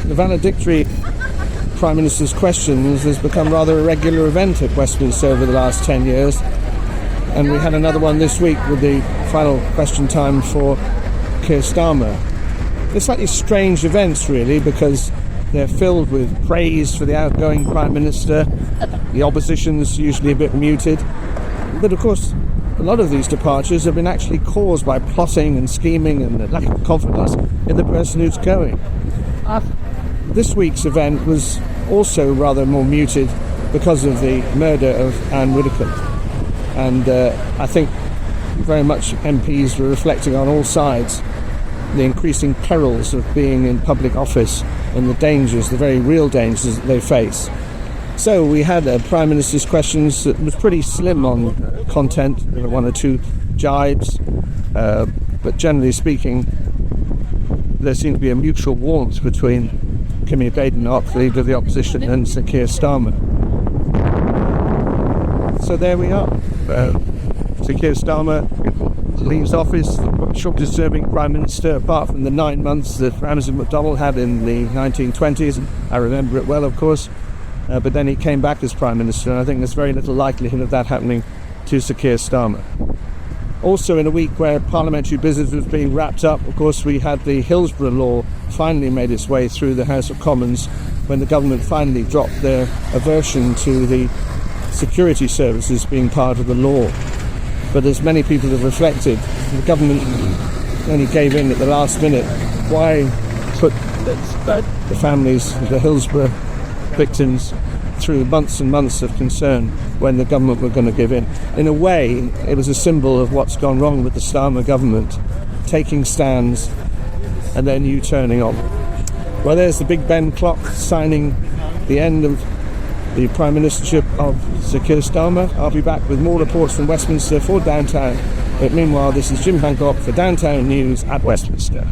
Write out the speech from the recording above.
The valedictory Prime Minister's questions has become rather a regular event at Westminster over the last 10 years. And we had another one this week with the final question time for Keir Starmer. They're slightly strange events, really, because they're filled with praise for the outgoing Prime Minister. The opposition's usually a bit muted. But, of course, a lot of these departures have been actually caused by plotting and scheming and a lack of confidence in the person who's going. This week's event was also rather more muted because of the murder of Anne Widdecombe. And I think very much MPs were reflecting on all sides the increasing perils of being in public office and the dangers, the very real dangers that they face. So we had Prime Minister's questions that was pretty slim on content. There were one or two jibes, but generally speaking, there seemed to be a mutual warmth between Kimmy Badenoch, the leader of the opposition, and Sir Keir Starmer. So there we are. Sir Keir Starmer leaves office, the shortest serving Prime Minister, apart from the 9 months that Ramsay MacDonald had in the 1920s. I remember it well, of course. But then he came back as Prime Minister, and I think there's very little likelihood of that happening to Sir Keir Starmer. Also, in a week where parliamentary business was being wrapped up, of course, we had the Hillsborough Law finally made its way through the House of Commons when the government finally dropped their aversion to the security services being part of the law. But as many people have reflected, the government only gave in at the last minute. Why put the families of the Hillsborough victims through months and months of concern when the government were going to give in? In a way, it was a symbol of what's gone wrong with the Starmer government, taking stands and then U-turning on. Well, there's the Big Ben clock signing the end of the Prime Ministership of Sir Keir Starmer. I'll be back with more reports from Westminster for Downtown. But meanwhile, this is Jim Hancock for Downtown News at Westminster.